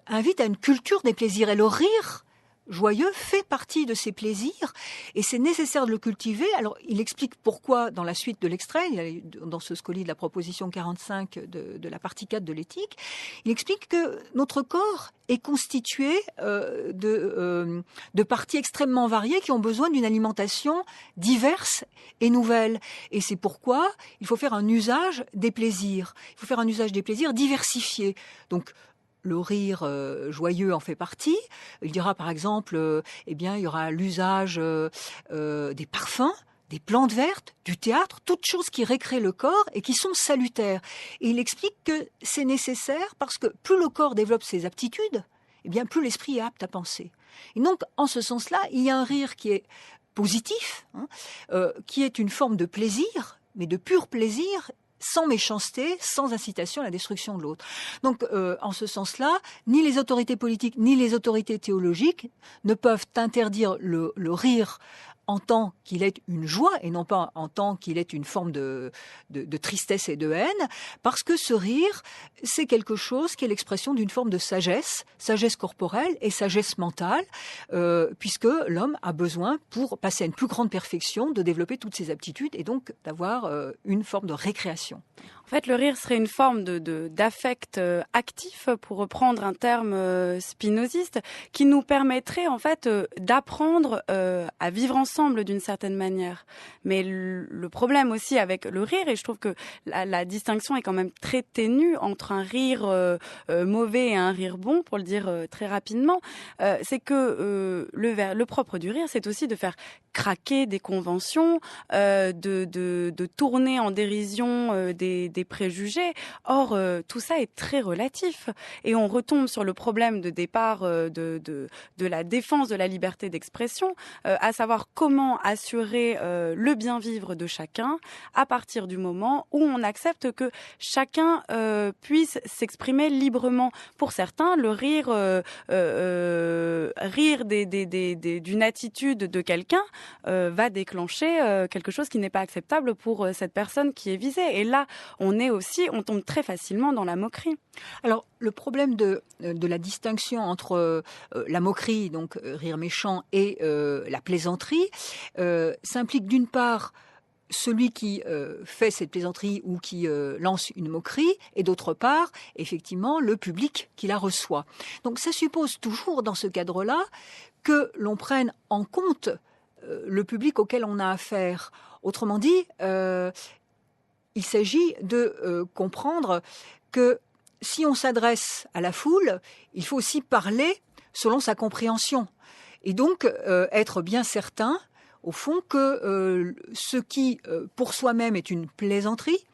invite à une culture des plaisirs et le rire joyeux fait partie de ces plaisirs et c'est nécessaire de le cultiver. Alors il explique pourquoi dans la suite de l'extrait, dans ce scoli de la proposition 45 de la partie 4 de l'éthique, il explique que notre corps est constitué de parties extrêmement variées qui ont besoin d'une alimentation diverse et nouvelle. Et c'est pourquoi il faut faire un usage des plaisirs. Il faut faire un usage des plaisirs diversifié. Donc, le rire joyeux en fait partie. Il dira par exemple, il y aura l'usage des parfums, des plantes vertes, du théâtre, toutes choses qui récréent le corps et qui sont salutaires. Et il explique que c'est nécessaire parce que plus le corps développe ses aptitudes, plus l'esprit est apte à penser. Et donc, en ce sens-là, il y a un rire qui est positif, qui est une forme de plaisir, mais de pur plaisir, sans méchanceté, sans incitation à la destruction de l'autre. Donc, en ce sens-là, ni les autorités politiques, ni les autorités théologiques ne peuvent interdire le rire en tant qu'il est une joie et non pas en tant qu'il est une forme de tristesse et de haine, parce que ce rire, c'est quelque chose qui est l'expression d'une forme de sagesse corporelle et sagesse mentale, puisque l'homme a besoin, pour passer à une plus grande perfection, de développer toutes ses aptitudes et donc d'avoir une forme de récréation. En fait, le rire serait une forme d'affect actif, pour reprendre un terme spinoziste, qui nous permettrait en fait d'apprendre à vivre ensemble d'une certaine manière. Mais le problème aussi avec le rire, et je trouve que la distinction est quand même très ténue entre un rire mauvais et un rire bon, pour le dire très rapidement, c'est que le propre du rire, c'est aussi de faire craquer des conventions, de tourner en dérision des préjugés. Or, tout ça est très relatif. Et on retombe sur le problème de départ de la défense de la liberté d'expression, à savoir comment comment assurer le bien vivre de chacun à partir du moment où on accepte que chacun puisse s'exprimer librement. Pour certains, le rire d'une attitude de quelqu'un va déclencher quelque chose qui n'est pas acceptable pour cette personne qui est visée. Et là, on tombe très facilement dans la moquerie. Alors, le problème de la distinction entre la moquerie, donc rire méchant, et la plaisanterie, ça implique d'une part celui qui fait cette plaisanterie ou qui lance une moquerie, et d'autre part, effectivement, le public qui la reçoit. Donc ça suppose toujours, dans ce cadre-là, que l'on prenne en compte le public auquel on a affaire. Autrement dit, il s'agit de comprendre que si on s'adresse à la foule, il faut aussi parler selon sa compréhension. Et donc, être bien certain, au fond, que ce qui, pour soi-même, est une plaisanterie,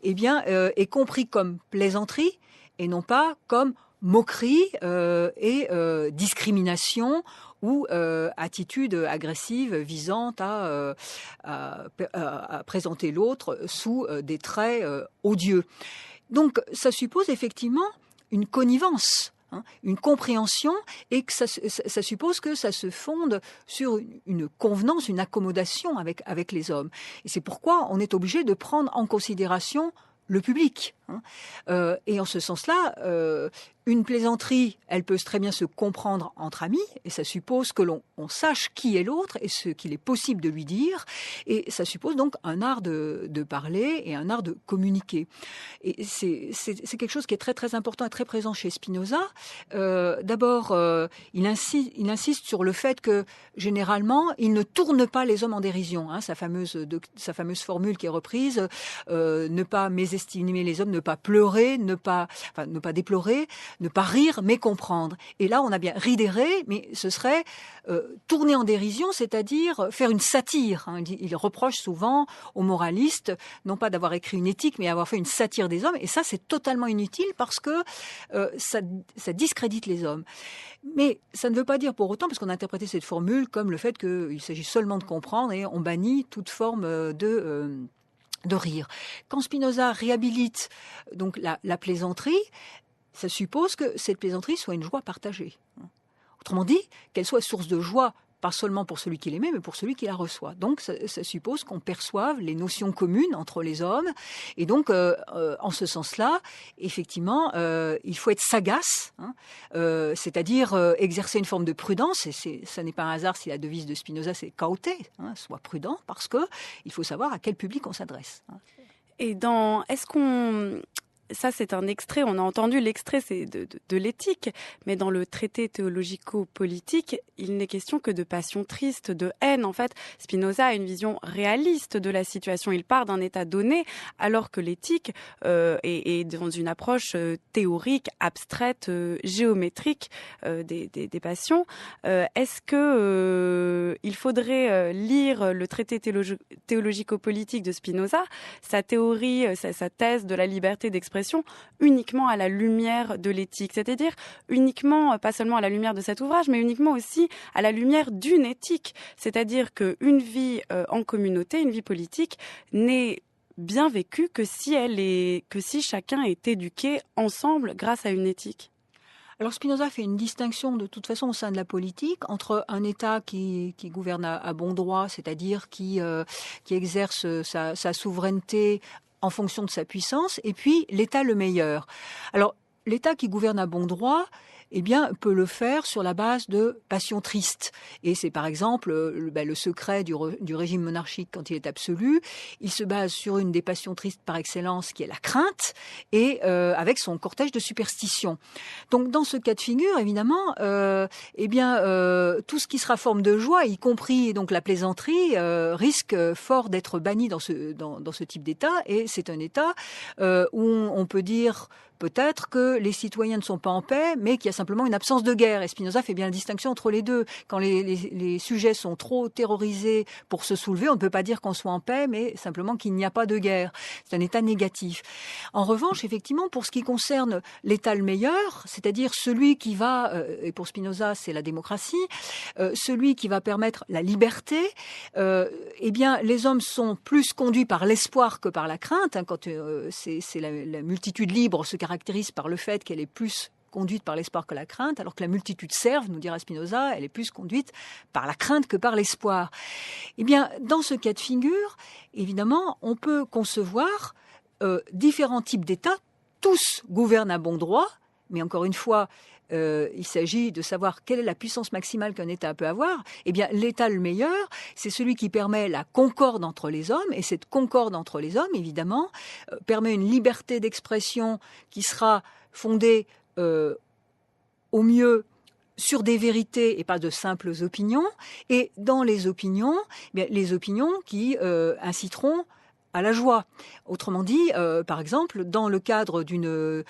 eh bien, est compris comme plaisanterie et non pas comme moquerie et discrimination ou attitude agressive visant à présenter l'autre sous des traits odieux. Donc, ça suppose effectivement une connivence, une compréhension, et que ça suppose que ça se fonde sur une convenance, une accommodation avec les hommes. Et c'est pourquoi on est obligé de prendre en considération le public. Et en ce sens-là, une plaisanterie, elle peut très bien se comprendre entre amis, et ça suppose que l'on sache qui est l'autre et ce qu'il est possible de lui dire, et ça suppose donc un art de parler et un art de communiquer. Et c'est quelque chose qui est très très important et très présent chez Spinoza. D'abord, il insiste sur le fait que généralement, il ne tourne pas les hommes en dérision. Sa fameuse formule qui est reprise, ne pas mésestimer les hommes, ne pas pleurer, ne pas déplorer, ne pas rire, mais comprendre. Et là, on a bien ridéré, mais ce serait tourner en dérision, c'est-à-dire faire une satire. Il reproche souvent aux moralistes, non pas d'avoir écrit une éthique, mais d'avoir fait une satire des hommes. Et ça, c'est totalement inutile parce que ça discrédite les hommes. Mais ça ne veut pas dire pour autant, parce qu'on a interprété cette formule comme le fait qu'il s'agit seulement de comprendre et on bannit toute forme de rire. Quand Spinoza réhabilite donc la plaisanterie, ça suppose que cette plaisanterie soit une joie partagée. Autrement dit, qu'elle soit source de joie, pas seulement pour celui qui l'émet, mais pour celui qui la reçoit. Donc, ça suppose qu'on perçoive les notions communes entre les hommes. Et donc, en ce sens-là, effectivement, il faut être sagace, c'est-à-dire exercer une forme de prudence. Et ça n'est pas un hasard si la devise de Spinoza, c'est « caute », soit prudent, parce qu'il faut savoir à quel public on s'adresse. Et ça, c'est un extrait, on a entendu l'extrait, c'est de l'éthique, mais dans le traité théologico-politique, il n'est question que de passion triste, de haine. En fait, Spinoza a une vision réaliste de la situation. Il part d'un état donné, alors que l'éthique est dans une approche théorique, abstraite, géométrique des passions. Est-ce que il faudrait lire le traité théologico-politique de Spinoza, sa théorie, sa thèse de la liberté d'expression, uniquement à la lumière de l'éthique, c'est-à-dire uniquement, pas seulement à la lumière de cet ouvrage, mais uniquement aussi à la lumière d'une éthique, c'est-à-dire qu'une vie en communauté, une vie politique, n'est bien vécue que si chacun est éduqué ensemble grâce à une éthique. Alors Spinoza fait une distinction de toute façon au sein de la politique entre un État qui gouverne à bon droit, c'est-à-dire qui exerce sa souveraineté en fonction de sa puissance, et puis l'État le meilleur. Alors, l'État qui gouverne à bon droit, eh bien, peut le faire sur la base de passions tristes. Et c'est par exemple le secret du régime monarchique quand il est absolu. Il se base sur une des passions tristes par excellence, qui est la crainte, et avec son cortège de superstitions. Donc, dans ce cas de figure, évidemment, tout ce qui sera forme de joie, y compris donc la plaisanterie, risque fort d'être banni dans ce type d'État. Et c'est un État où on peut dire peut-être que les citoyens ne sont pas en paix, mais qu'il y a simplement une absence de guerre. Et Spinoza fait bien la distinction entre les deux. Quand les sujets sont trop terrorisés pour se soulever, on ne peut pas dire qu'on soit en paix, mais simplement qu'il n'y a pas de guerre. C'est un état négatif. En revanche, effectivement, pour ce qui concerne l'état le meilleur, c'est-à-dire celui qui va, et pour Spinoza c'est la démocratie, celui qui va permettre la liberté, eh bien les hommes sont plus conduits par l'espoir que par la crainte. Quand c'est la multitude libre se caractérise par le fait qu'elle est plus conduite par l'espoir que la crainte, alors que la multitude serve, nous dira Spinoza, elle est plus conduite par la crainte que par l'espoir. Eh bien, dans ce cas de figure, évidemment, on peut concevoir différents types d'États. Tous gouvernent à bon droit, mais encore une fois, il s'agit de savoir quelle est la puissance maximale qu'un État peut avoir. Eh bien, l'État le meilleur, c'est celui qui permet la concorde entre les hommes, et cette concorde entre les hommes, évidemment, permet une liberté d'expression qui sera fondée au mieux sur des vérités et pas de simples opinions, et dans les opinions, eh bien, les opinions qui inciteront à la joie. Autrement dit, par exemple, dans le cadre d'une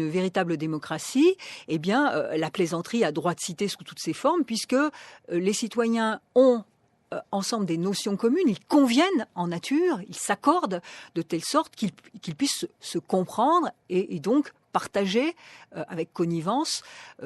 véritable démocratie, eh bien, la plaisanterie a droit de citer sous toutes ses formes, puisque les citoyens ont ensemble des notions communes, ils conviennent en nature, ils s'accordent de telle sorte qu'ils puissent se comprendre et donc partager avec connivence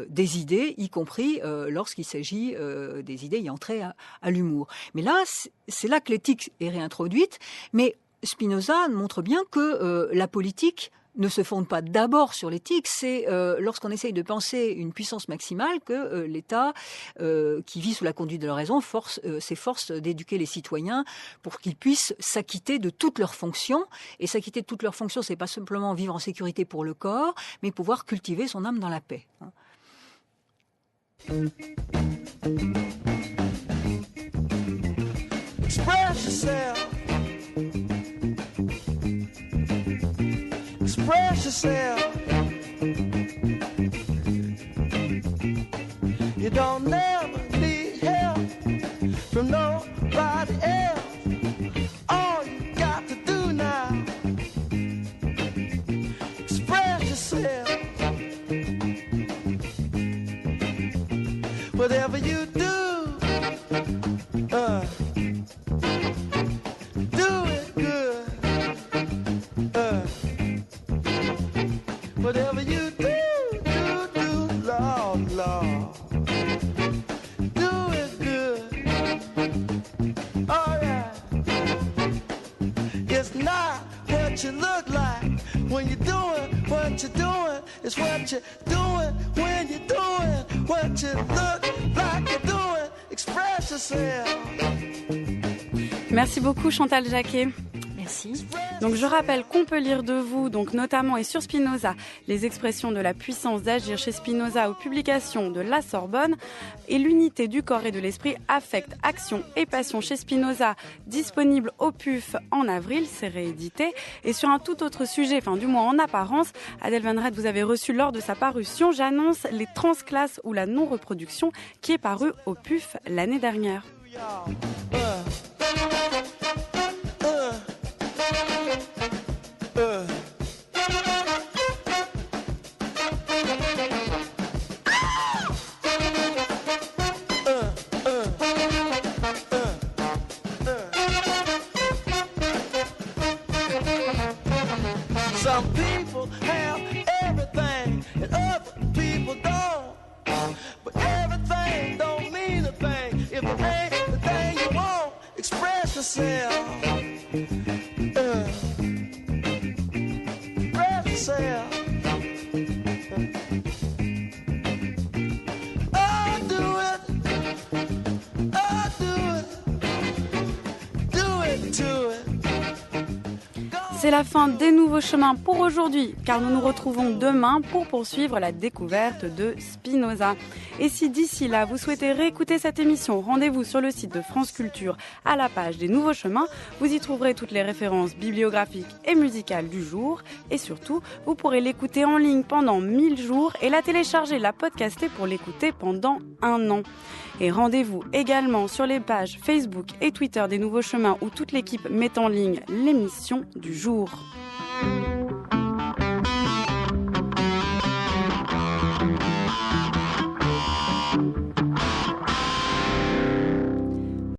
des idées, y compris lorsqu'il s'agit des idées ayant trait à l'humour. Mais là, c'est là que l'éthique est réintroduite, mais Spinoza montre bien que la politique ne se fonde pas d'abord sur l'éthique, c'est lorsqu'on essaye de penser une puissance maximale que l'État, qui vit sous la conduite de la raison, s'efforce d'éduquer les citoyens pour qu'ils puissent s'acquitter de toutes leurs fonctions. Et s'acquitter de toutes leurs fonctions, c'est pas simplement vivre en sécurité pour le corps, mais pouvoir cultiver son âme dans la paix. Express yourself. Express yourself. You don't never need help from nobody else. All you got to do now, express yourself. Whatever you do, do it good. Whatever you do, Lord, Lord. Do it good. All right. It's not what you look like when you're doing what you're doing. It's what you're doing when you're doing what you look like you're doing. Express yourself. Merci beaucoup Chantal Jacquet. Merci. Donc je rappelle qu'on peut lire de vous, donc notamment et sur Spinoza, les expressions de la puissance d'agir chez Spinoza aux publications de la Sorbonne et l'unité du corps et de l'esprit, affect, action et passion chez Spinoza, disponible au PUF en avril, c'est réédité. Et sur un tout autre sujet, enfin du moins en apparence, Adèle Van Rett, vous avez reçu lors de sa parution, j'annonce les transclasses ou la non-reproduction qui est paru au PUF l'année dernière. Some people have everything and other people don't. But everything don't mean a thing if it ain't the thing you want. Express yourself. Express yourself. Oh, do it. Oh, do it. Do it to it. C'est la fin des nouveaux chemins pour aujourd'hui, car nous nous retrouvons demain pour poursuivre la découverte de Spinoza. Et si d'ici là, vous souhaitez réécouter cette émission, rendez-vous sur le site de France Culture à la page des nouveaux chemins. Vous y trouverez toutes les références bibliographiques et musicales du jour. Et surtout, vous pourrez l'écouter en ligne pendant 1000 jours et la télécharger, la podcaster pour l'écouter pendant 1 an. Et rendez-vous également sur les pages Facebook et Twitter des Nouveaux Chemins où toute l'équipe met en ligne l'émission du jour.